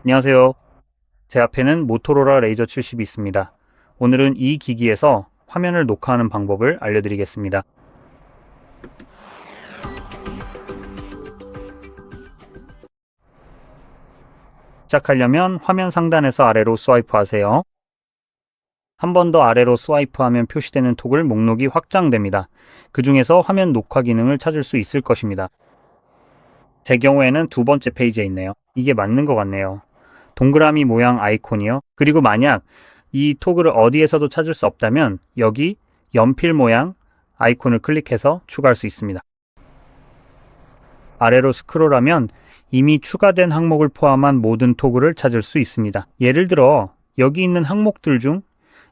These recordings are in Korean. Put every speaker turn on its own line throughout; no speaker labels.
안녕하세요. 제 앞에는 모토로라 레이저 70이 있습니다. 오늘은 이 기기에서 화면을 녹화하는 방법을 알려드리겠습니다. 시작하려면 화면 상단에서 아래로 스와이프 하세요. 한 번 더 아래로 스와이프하면 표시되는 톡을 목록이 확장됩니다. 그 중에서 화면 녹화 기능을 찾을 수 있을 것입니다. 제 경우에는 두 번째 페이지에 있네요. 이게 맞는 것 같네요. 동그라미 모양 아이콘이요. 그리고 만약 이 토글을 어디에서도 찾을 수 없다면 여기 연필 모양 아이콘을 클릭해서 추가할 수 있습니다. 아래로 스크롤하면 이미 추가된 항목을 포함한 모든 토글을 찾을 수 있습니다. 예를 들어 여기 있는 항목들 중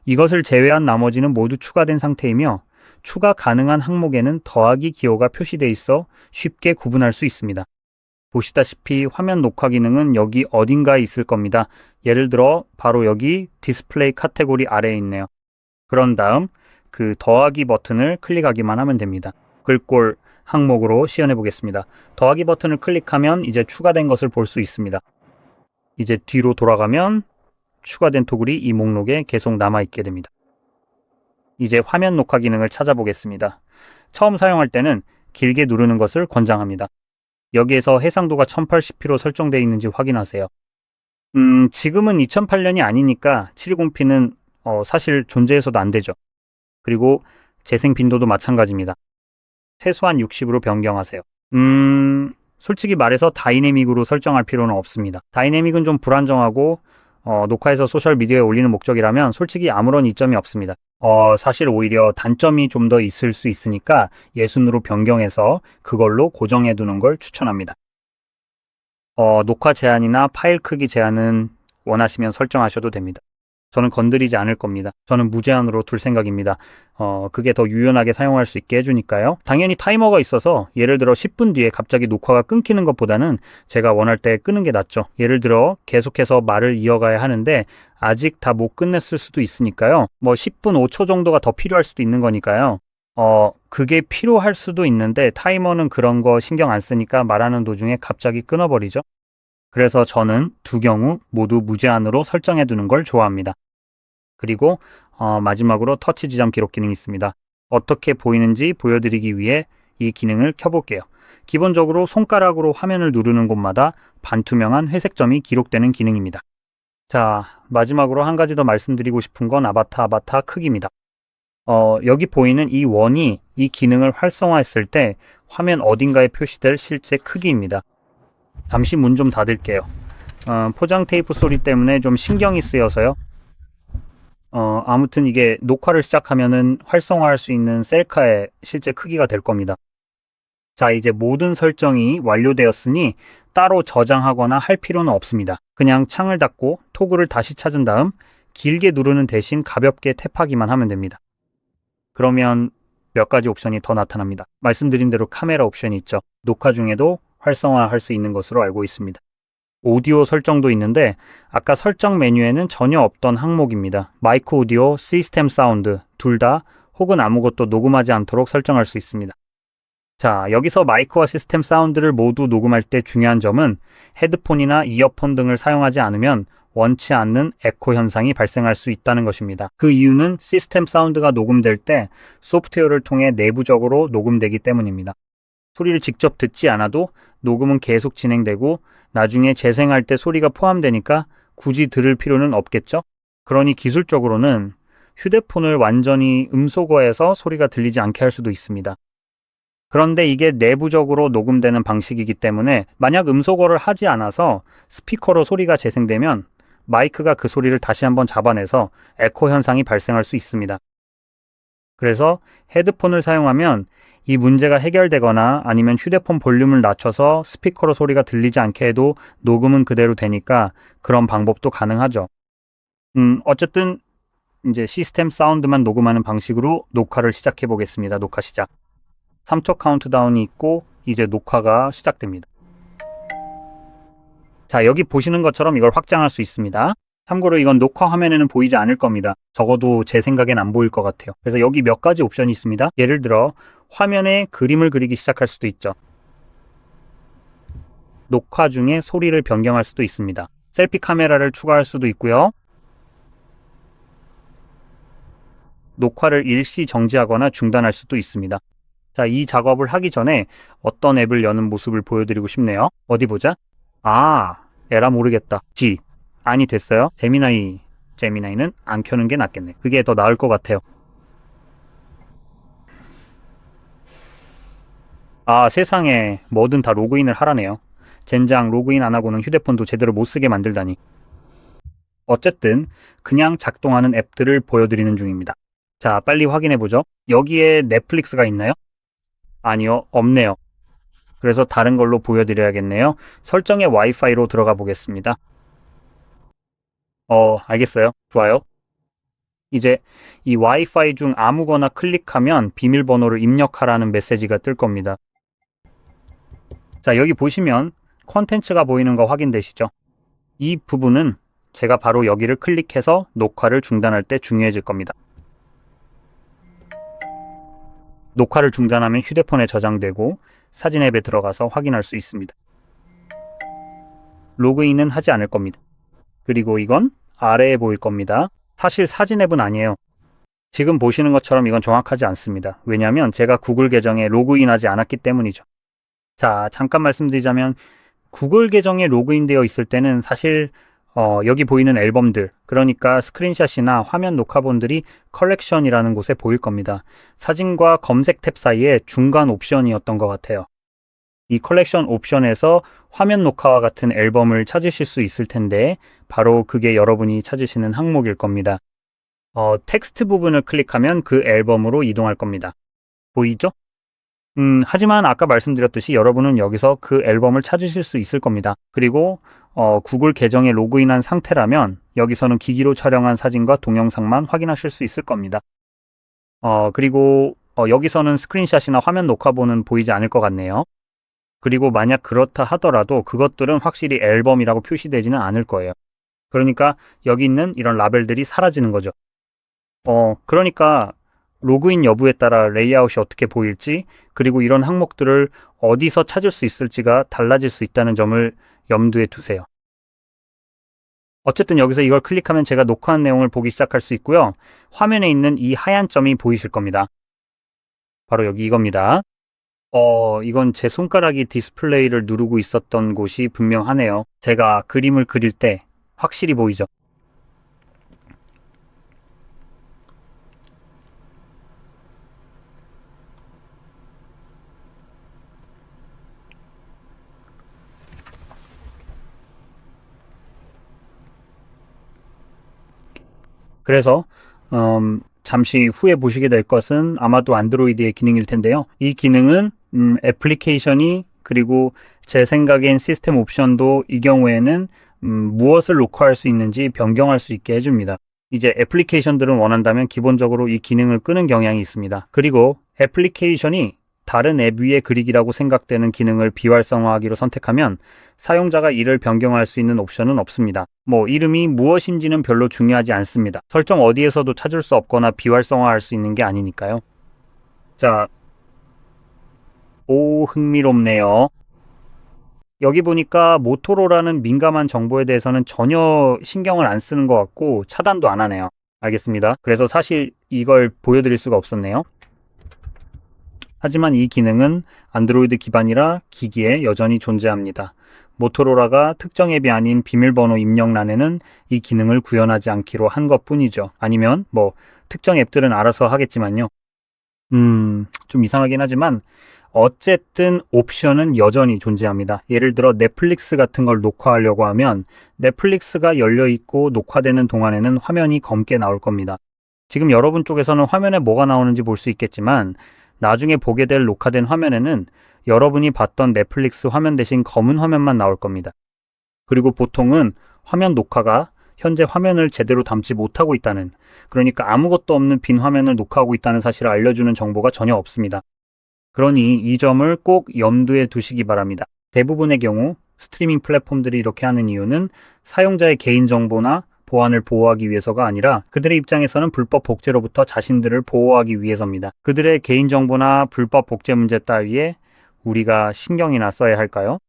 이것을 제외한 나머지는 모두 추가된 상태이며 추가 가능한 항목에는 더하기 기호가 표시되어 있어 쉽게 구분할 수 있습니다. 보시다시피 화면 녹화 기능은 여기 어딘가에 있을 겁니다. 예를 들어 바로 여기 디스플레이 카테고리 아래에 있네요. 그런 다음 그 더하기 버튼을 클릭하기만 하면 됩니다. 글꼴 항목으로 시연해 보겠습니다. 더하기 버튼을 클릭하면 이제 추가된 것을 볼 수 있습니다. 이제 뒤로 돌아가면 추가된 토글이 이 목록에 계속 남아있게 됩니다. 이제 화면 녹화 기능을 찾아보겠습니다. 처음 사용할 때는 길게 누르는 것을 권장합니다. 여기에서 해상도가 1080p로 설정되어 있는지 확인하세요. 지금은 2008년이 아니니까 720p는 사실 존재해서도 안 되죠. 그리고 재생 빈도도 마찬가지입니다. 최소한 60으로 변경하세요. 솔직히 말해서 다이내믹으로 설정할 필요는 없습니다. 다이내믹은 좀 불안정하고 녹화해서 소셜미디어에 올리는 목적이라면 솔직히 아무런 이점이 없습니다. 사실 오히려 단점이 좀 더 있을 수 있으니까 예순으로 변경해서 그걸로 고정해 두는 걸 추천합니다. 녹화 제한이나 파일 크기 제한은 원하시면 설정하셔도 됩니다. 저는 건드리지 않을 겁니다. 저는 무제한으로 둘 생각입니다. 그게 더 유연하게 사용할 수 있게 해주니까요. 당연히 타이머가 있어서 예를 들어 10분 뒤에 갑자기 녹화가 끊기는 것보다는 제가 원할 때 끄는 게 낫죠. 예를 들어 계속해서 말을 이어가야 하는데 아직 다 못 끝냈을 수도 있으니까요. 뭐 10분 5초 정도가 더 필요할 수도 있는 거니까요. 그게 필요할 수도 있는데 타이머는 그런 거 신경 안 쓰니까 말하는 도중에 갑자기 끊어버리죠. 그래서 저는 두 경우 모두 무제한으로 설정해 두는 걸 좋아합니다. 그리고 마지막으로 터치 지점 기록 기능이 있습니다. 어떻게 보이는지 보여드리기 위해 이 기능을 켜볼게요. 기본적으로 손가락으로 화면을 누르는 곳마다 반투명한 회색점이 기록되는 기능입니다. 자, 마지막으로 한 가지 더 말씀드리고 싶은 건 아바타 크기입니다. 여기 보이는 이 원이 이 기능을 활성화했을 때 화면 어딘가에 표시될 실제 크기입니다. 잠시 문 좀 닫을게요. 포장 테이프 소리 때문에 좀 신경이 쓰여서요. 아무튼 이게 녹화를 시작하면은 활성화할 수 있는 셀카의 실제 크기가 될 겁니다. 자, 이제 모든 설정이 완료되었으니 따로 저장하거나 할 필요는 없습니다. 그냥 창을 닫고 토글을 다시 찾은 다음 길게 누르는 대신 가볍게 탭하기만 하면 됩니다. 그러면 몇 가지 옵션이 더 나타납니다. 말씀드린 대로 카메라 옵션이 있죠. 녹화 중에도 활성화할 수 있는 것으로 알고 있습니다. 오디오 설정도 있는데 아까 설정 메뉴에는 전혀 없던 항목입니다. 마이크 오디오, 시스템 사운드 둘 다 혹은 아무것도 녹음하지 않도록 설정할 수 있습니다. 자, 여기서 마이크와 시스템 사운드를 모두 녹음할 때 중요한 점은 헤드폰이나 이어폰 등을 사용하지 않으면 원치 않는 에코 현상이 발생할 수 있다는 것입니다. 그 이유는 시스템 사운드가 녹음될 때 소프트웨어를 통해 내부적으로 녹음되기 때문입니다. 소리를 직접 듣지 않아도 녹음은 계속 진행되고 나중에 재생할 때 소리가 포함되니까 굳이 들을 필요는 없겠죠? 그러니 기술적으로는 휴대폰을 완전히 음소거해서 소리가 들리지 않게 할 수도 있습니다. 그런데 이게 내부적으로 녹음되는 방식이기 때문에 만약 음소거를 하지 않아서 스피커로 소리가 재생되면 마이크가 그 소리를 다시 한번 잡아내서 에코 현상이 발생할 수 있습니다. 그래서 헤드폰을 사용하면 이 문제가 해결되거나 아니면 휴대폰 볼륨을 낮춰서 스피커로 소리가 들리지 않게 해도 녹음은 그대로 되니까 그런 방법도 가능하죠. 어쨌든 이제 시스템 사운드만 녹음하는 방식으로 녹화를 시작해 보겠습니다. 녹화 시작. 3초 카운트다운이 있고 이제 녹화가 시작됩니다. 자, 여기 보시는 것처럼 이걸 확장할 수 있습니다. 참고로 이건 녹화 화면에는 보이지 않을 겁니다. 적어도 제 생각엔 안 보일 것 같아요. 그래서 여기 몇 가지 옵션이 있습니다. 예를 들어 화면에 그림을 그리기 시작할 수도 있죠. 녹화 중에 소리를 변경할 수도 있습니다. 셀피 카메라를 추가할 수도 있고요. 녹화를 일시 정지하거나 중단할 수도 있습니다. 자, 이 작업을 하기 전에 어떤 앱을 여는 모습을 보여드리고 싶네요. 어디 보자. 에라 모르겠다. 아니 됐어요. 제미나이는 안 켜는 게 낫겠네. 그게 더 나을 것 같아요. 세상에 뭐든 다 로그인을 하라네요. 젠장 로그인 안 하고는 휴대폰도 제대로 못 쓰게 만들다니. 어쨌든 그냥 작동하는 앱들을 보여드리는 중입니다. 자, 빨리 확인해보죠. 여기에 넷플릭스가 있나요? 아니요, 없네요. 그래서 다른 걸로 보여드려야겠네요. 설정에 와이파이로 들어가 보겠습니다. 알겠어요. 좋아요. 이제 이 와이파이 중 아무거나 클릭하면 비밀번호를 입력하라는 메시지가 뜰 겁니다. 자, 여기 보시면 콘텐츠가 보이는 거 확인되시죠? 이 부분은 제가 바로 여기를 클릭해서 녹화를 중단할 때 중요해질 겁니다. 녹화를 중단하면 휴대폰에 저장되고 사진 앱에 들어가서 확인할 수 있습니다. 로그인은 하지 않을 겁니다. 그리고 이건 아래에 보일 겁니다. 사실 사진 앱은 아니에요. 지금 보시는 것처럼 이건 정확하지 않습니다. 왜냐하면 제가 구글 계정에 로그인하지 않았기 때문이죠. 자, 잠깐 말씀드리자면 구글 계정에 로그인되어 있을 때는 사실 여기 보이는 앨범들, 그러니까 스크린샷이나 화면 녹화본들이 컬렉션이라는 곳에 보일 겁니다. 사진과 검색 탭 사이에 중간 옵션이었던 것 같아요. 이 컬렉션 옵션에서 화면 녹화와 같은 앨범을 찾으실 수 있을 텐데 바로 그게 여러분이 찾으시는 항목일 겁니다. 텍스트 부분을 클릭하면 그 앨범으로 이동할 겁니다. 보이죠? 하지만 아까 말씀드렸듯이 여러분은 여기서 그 앨범을 찾으실 수 있을 겁니다. 그리고 구글 계정에 로그인한 상태라면 여기서는 기기로 촬영한 사진과 동영상만 확인하실 수 있을 겁니다. 그리고 여기서는 스크린샷이나 화면 녹화본은 보이지 않을 것 같네요. 그리고 만약 그렇다 하더라도 그것들은 확실히 앨범이라고 표시되지는 않을 거예요. 그러니까 여기 있는 이런 라벨들이 사라지는 거죠. 그러니까 로그인 여부에 따라 레이아웃이 어떻게 보일지, 그리고 이런 항목들을 어디서 찾을 수 있을지가 달라질 수 있다는 점을 염두에 두세요. 어쨌든 여기서 이걸 클릭하면 제가 녹화한 내용을 보기 시작할 수 있고요. 화면에 있는 이 하얀 점이 보이실 겁니다. 바로 여기 이겁니다. 이건 제 손가락이 디스플레이를 누르고 있었던 곳이 분명하네요. 제가 그림을 그릴 때 확실히 보이죠? 그래서 잠시 후에 보시게 될 것은 아마도 안드로이드의 기능일 텐데요. 이 기능은 애플리케이션이, 그리고 제 생각엔 시스템 옵션도 이 경우에는 무엇을 녹화할 수 있는지 변경할 수 있게 해줍니다. 이제 애플리케이션들은 원한다면 기본적으로 이 기능을 끄는 경향이 있습니다. 그리고 애플리케이션이 다른 앱 위에 그리기라고 생각되는 기능을 비활성화하기로 선택하면 사용자가 이를 변경할 수 있는 옵션은 없습니다. 이름이 무엇인지는 별로 중요하지 않습니다. 설정 어디에서도 찾을 수 없거나 비활성화할 수 있는 게 아니니까요. 자, 흥미롭네요. 여기 보니까 모토로라는 민감한 정보에 대해서는 전혀 신경을 안 쓰는 것 같고 차단도 안 하네요. 알겠습니다. 그래서 사실 이걸 보여드릴 수가 없었네요. 하지만 이 기능은 안드로이드 기반이라 기기에 여전히 존재합니다. 모토로라가 특정 앱이 아닌 비밀번호 입력란에는 이 기능을 구현하지 않기로 한 것뿐이죠. 아니면 특정 앱들은 알아서 하겠지만요. 좀 이상하긴 하지만 어쨌든 옵션은 여전히 존재합니다. 예를 들어 넷플릭스 같은 걸 녹화하려고 하면 넷플릭스가 열려 있고 녹화되는 동안에는 화면이 검게 나올 겁니다. 지금 여러분 쪽에서는 화면에 뭐가 나오는지 볼 수 있겠지만 나중에 보게 될 녹화된 화면에는 여러분이 봤던 넷플릭스 화면 대신 검은 화면만 나올 겁니다. 그리고 보통은 화면 녹화가 현재 화면을 제대로 담지 못하고 있다는, 그러니까 아무것도 없는 빈 화면을 녹화하고 있다는 사실을 알려주는 정보가 전혀 없습니다. 그러니 이 점을 꼭 염두에 두시기 바랍니다. 대부분의 경우 스트리밍 플랫폼들이 이렇게 하는 이유는 사용자의 개인정보나 보안을 보호하기 위해서가 아니라 그들의 입장에서는 불법 복제로부터 자신들을 보호하기 위해서입니다. 그들의 개인정보나 불법 복제 문제 따위에 우리가 신경이나 써야 할까요?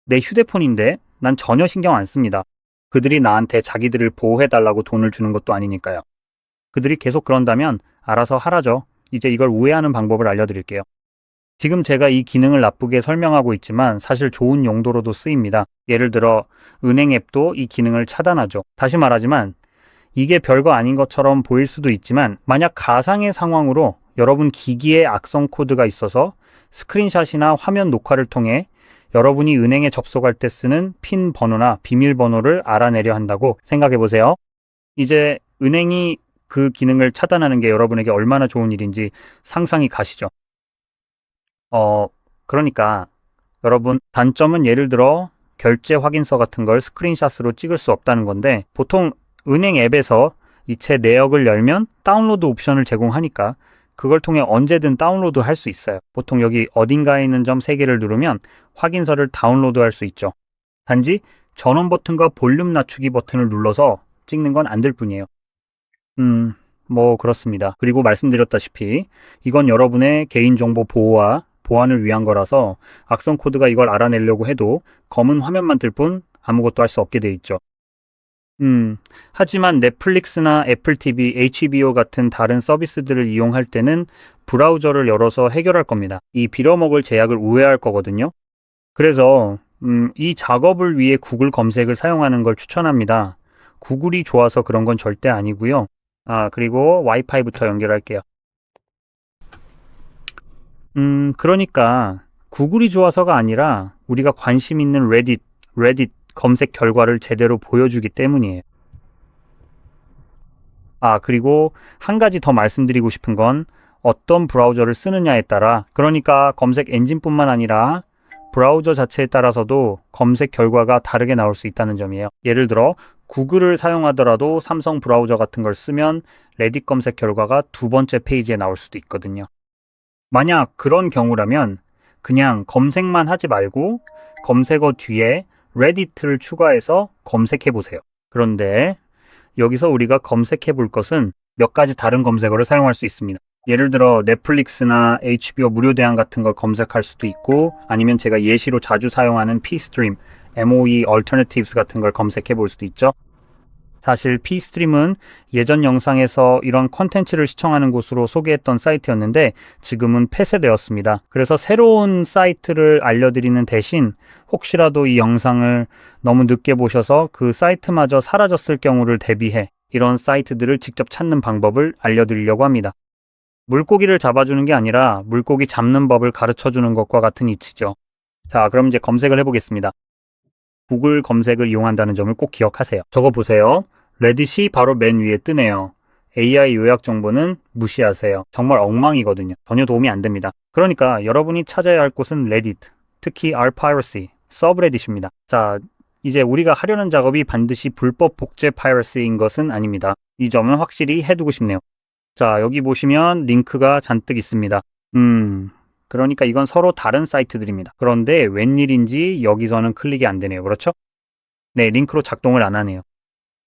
내 휴대폰인데 난 전혀 신경 안 씁니다. 그들이 나한테 자기들을 보호해달라고 돈을 주는 것도 아니니까요. 그들이 계속 그런다면 알아서 하라죠. 이제 이걸 우회하는 방법을 알려드릴게요. 지금 제가 이 기능을 나쁘게 설명하고 있지만 사실 좋은 용도로도 쓰입니다. 예를 들어 은행 앱도 이 기능을 차단하죠. 다시 말하지만 이게 별거 아닌 것처럼 보일 수도 있지만 만약 가상의 상황으로 여러분 기기에 악성 코드가 있어서 스크린샷이나 화면 녹화를 통해 여러분이 은행에 접속할 때 쓰는 핀 번호나 비밀번호를 알아내려 한다고 생각해 보세요. 이제 은행이 그 기능을 차단하는 게 여러분에게 얼마나 좋은 일인지 상상이 가시죠. 그러니까 여러분 단점은 예를 들어 결제 확인서 같은 걸 스크린샷으로 찍을 수 없다는 건데 보통 은행 앱에서 이체 내역을 열면 다운로드 옵션을 제공하니까 그걸 통해 언제든 다운로드 할 수 있어요. 보통 여기 어딘가에 있는 점 3개를 누르면 확인서를 다운로드 할 수 있죠. 단지 전원 버튼과 볼륨 낮추기 버튼을 눌러서 찍는 건 안 될 뿐이에요. 뭐 그렇습니다. 그리고 말씀드렸다시피 이건 여러분의 개인정보 보호와 보안을 위한 거라서 악성 코드가 이걸 알아내려고 해도 검은 화면만 뜰 뿐 아무것도 할 수 없게 돼 있죠. 하지만 넷플릭스나 애플 TV, HBO 같은 다른 서비스들을 이용할 때는 브라우저를 열어서 해결할 겁니다. 이 빌어먹을 제약을 우회할 거거든요. 그래서 이 작업을 위해 구글 검색을 사용하는 걸 추천합니다. 구글이 좋아서 그런 건 절대 아니고요. 그리고 와이파이부터 연결할게요. 그러니까 구글이 좋아서가 아니라 우리가 관심 있는 레딧 검색 결과를 제대로 보여주기 때문이에요. 그리고 한 가지 더 말씀드리고 싶은 건 어떤 브라우저를 쓰느냐에 따라, 그러니까 검색 엔진뿐만 아니라 브라우저 자체에 따라서도 검색 결과가 다르게 나올 수 있다는 점이에요. 예를 들어 구글을 사용하더라도 삼성 브라우저 같은 걸 쓰면 레딧 검색 결과가 2번째 페이지에 나올 수도 있거든요. 만약 그런 경우라면 그냥 검색만 하지 말고 검색어 뒤에 레딧을 추가해서 검색해 보세요. 그런데 여기서 우리가 검색해 볼 것은 몇 가지 다른 검색어를 사용할 수 있습니다. 예를 들어 넷플릭스나 HBO 무료 대안 같은 걸 검색할 수도 있고, 아니면 제가 예시로 자주 사용하는 Pstream, MOE Alternatives 같은 걸 검색해 볼 수도 있죠. 사실 Pstream은 예전 영상에서 이런 컨텐츠를 시청하는 곳으로 소개했던 사이트였는데 지금은 폐쇄되었습니다. 그래서 새로운 사이트를 알려드리는 대신 혹시라도 이 영상을 너무 늦게 보셔서 그 사이트마저 사라졌을 경우를 대비해 이런 사이트들을 직접 찾는 방법을 알려드리려고 합니다. 물고기를 잡아주는 게 아니라 물고기 잡는 법을 가르쳐주는 것과 같은 이치죠. 자, 그럼 이제 검색을 해보겠습니다. 구글 검색을 이용한다는 점을 꼭 기억하세요. 적어 보세요. 레딧이 바로 맨 위에 뜨네요. AI 요약 정보는 무시하세요. 정말 엉망이거든요. 전혀 도움이 안 됩니다. 그러니까 여러분이 찾아야 할 곳은 레딧, 특히 rPiracy, 서브레딧입니다. 자, 이제 우리가 하려는 작업이 반드시 불법 복제 파이러시인 것은 아닙니다. 이 점은 확실히 해두고 싶네요. 자, 여기 보시면 링크가 잔뜩 있습니다. 그러니까 이건 서로 다른 사이트들입니다. 그런데 웬일인지 여기서는 클릭이 안 되네요. 그렇죠? 네, 링크로 작동을 안 하네요.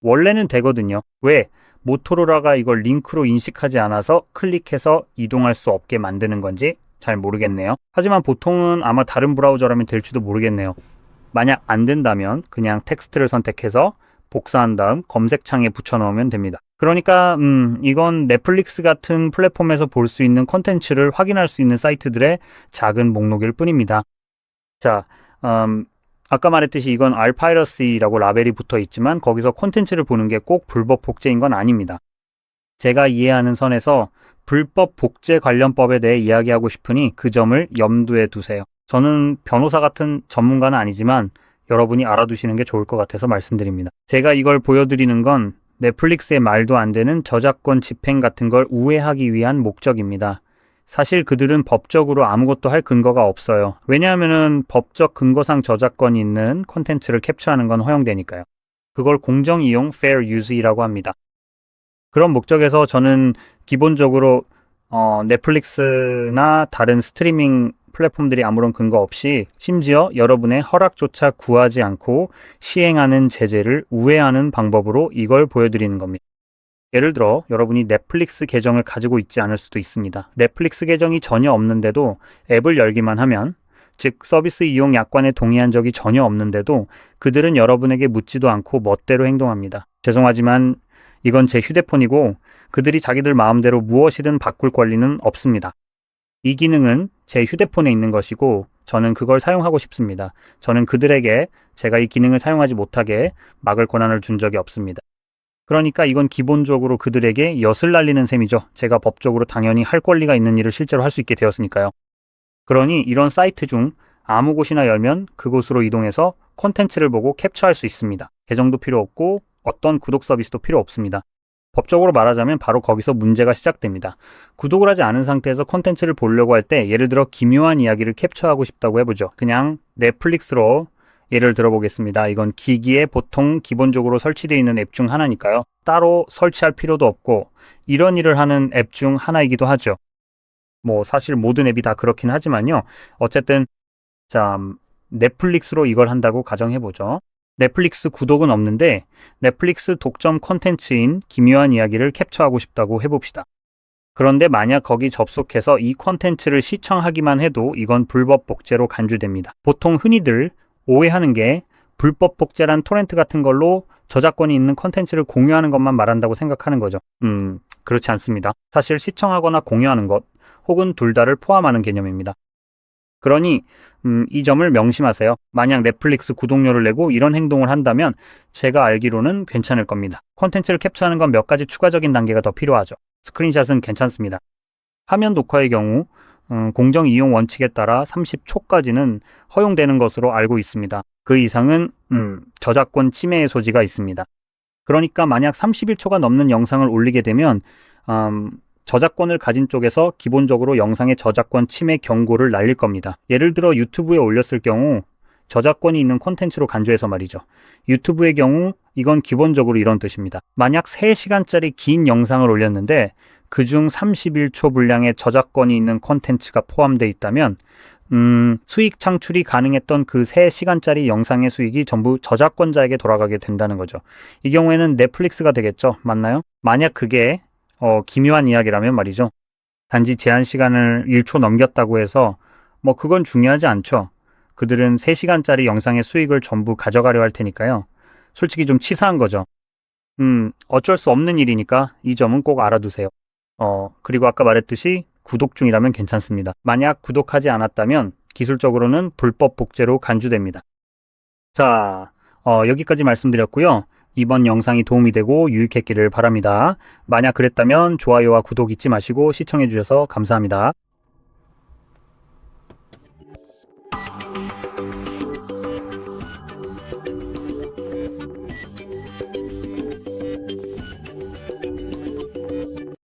원래는 되거든요. 왜? 모토로라가 이걸 링크로 인식하지 않아서 클릭해서 이동할 수 없게 만드는 건지 잘 모르겠네요. 하지만 보통은 아마 다른 브라우저라면 될지도 모르겠네요. 만약 안 된다면 그냥 텍스트를 선택해서 복사한 다음 검색창에 붙여넣으면 됩니다. 그러니까 이건 넷플릭스 같은 플랫폼에서 볼 수 있는 콘텐츠를 확인할 수 있는 사이트들의 작은 목록일 뿐입니다. 자, 아까 말했듯이 이건 rPiracy라고 라벨이 붙어 있지만 거기서 콘텐츠를 보는 게 꼭 불법 복제인 건 아닙니다. 제가 이해하는 선에서 불법 복제 관련법에 대해 이야기하고 싶으니 그 점을 염두에 두세요. 저는 변호사 같은 전문가는 아니지만 여러분이 알아두시는 게 좋을 것 같아서 말씀드립니다. 제가 이걸 보여드리는 건 넷플릭스의 말도 안 되는 저작권 집행 같은 걸 우회하기 위한 목적입니다. 사실 그들은 법적으로 아무것도 할 근거가 없어요. 왜냐하면 법적 근거상 저작권이 있는 콘텐츠를 캡처하는 건 허용되니까요. 그걸 공정이용 fair use이라고 합니다. 그런 목적에서 저는 기본적으로 넷플릭스나 다른 스트리밍 플랫폼들이 아무런 근거 없이 심지어 여러분의 허락조차 구하지 않고 시행하는 제재를 우회하는 방법으로 이걸 보여드리는 겁니다. 예를 들어 여러분이 넷플릭스 계정을 가지고 있지 않을 수도 있습니다. 넷플릭스 계정이 전혀 없는데도 앱을 열기만 하면 즉 서비스 이용 약관에 동의한 적이 전혀 없는데도 그들은 여러분에게 묻지도 않고 멋대로 행동합니다. 죄송하지만 이건 제 휴대폰이고 그들이 자기들 마음대로 무엇이든 바꿀 권리는 없습니다. 이 기능은 제 휴대폰에 있는 것이고 저는 그걸 사용하고 싶습니다. 저는 그들에게 제가 이 기능을 사용하지 못하게 막을 권한을 준 적이 없습니다. 그러니까 이건 기본적으로 그들에게 엿을 날리는 셈이죠. 제가 법적으로 당연히 할 권리가 있는 일을 실제로 할 수 있게 되었으니까요. 그러니 이런 사이트 중 아무 곳이나 열면 그곳으로 이동해서 콘텐츠를 보고 캡처할 수 있습니다. 계정도 필요 없고 어떤 구독 서비스도 필요 없습니다. 법적으로 말하자면 바로 거기서 문제가 시작됩니다. 구독을 하지 않은 상태에서 콘텐츠를 보려고 할 때 예를 들어 기묘한 이야기를 캡처하고 싶다고 해보죠. 그냥 넷플릭스로 예를 들어보겠습니다. 이건 기기에 보통 기본적으로 설치되어 있는 앱 중 하나니까요. 따로 설치할 필요도 없고 이런 일을 하는 앱 중 하나이기도 하죠. 뭐 사실 모든 앱이 다 그렇긴 하지만요. 어쨌든 자, 넷플릭스로 이걸 한다고 가정해보죠. 넷플릭스 구독은 없는데 넷플릭스 독점 콘텐츠인 기묘한 이야기를 캡처하고 싶다고 해봅시다. 그런데 만약 거기 접속해서 이 콘텐츠를 시청하기만 해도 이건 불법 복제로 간주됩니다. 보통 흔히들 오해하는 게 불법 복제란 토렌트 같은 걸로 저작권이 있는 콘텐츠를 공유하는 것만 말한다고 생각하는 거죠. 그렇지 않습니다. 사실 시청하거나 공유하는 것 혹은 둘 다를 포함하는 개념입니다. 그러니 이 점을 명심하세요. 만약 넷플릭스 구독료를 내고 이런 행동을 한다면 제가 알기로는 괜찮을 겁니다. 콘텐츠를 캡처하는 건 몇 가지 추가적인 단계가 더 필요하죠. 스크린샷은 괜찮습니다. 화면 녹화의 경우 공정 이용 원칙에 따라 30초까지는 허용되는 것으로 알고 있습니다. 그 이상은 저작권 침해의 소지가 있습니다. 그러니까 만약 31초가 넘는 영상을 올리게 되면 저작권을 가진 쪽에서 기본적으로 영상의 저작권 침해 경고를 날릴 겁니다. 예를 들어 유튜브에 올렸을 경우 저작권이 있는 콘텐츠로 간주해서 말이죠. 유튜브의 경우 이건 기본적으로 이런 뜻입니다. 만약 3시간짜리 긴 영상을 올렸는데 그중 31초 분량의 저작권이 있는 콘텐츠가 포함되어 있다면 수익 창출이 가능했던 그 3시간짜리 영상의 수익이 전부 저작권자에게 돌아가게 된다는 거죠. 이 경우에는 넷플릭스가 되겠죠. 맞나요? 만약 그게 기묘한 이야기라면 말이죠. 단지 제한 시간을 1초 넘겼다고 해서 뭐 그건 중요하지 않죠. 그들은 3시간짜리 영상의 수익을 전부 가져가려 할 테니까요. 솔직히 좀 치사한 거죠. 어쩔 수 없는 일이니까 이 점은 꼭 알아두세요. 그리고 아까 말했듯이 구독 중이라면 괜찮습니다. 만약 구독하지 않았다면 기술적으로는 불법 복제로 간주됩니다. 자, 여기까지 말씀드렸고요. 이번 영상이 도움이 되고 유익했기를 바랍니다. 만약 그랬다면 좋아요와 구독 잊지 마시고 시청해주셔서 감사합니다.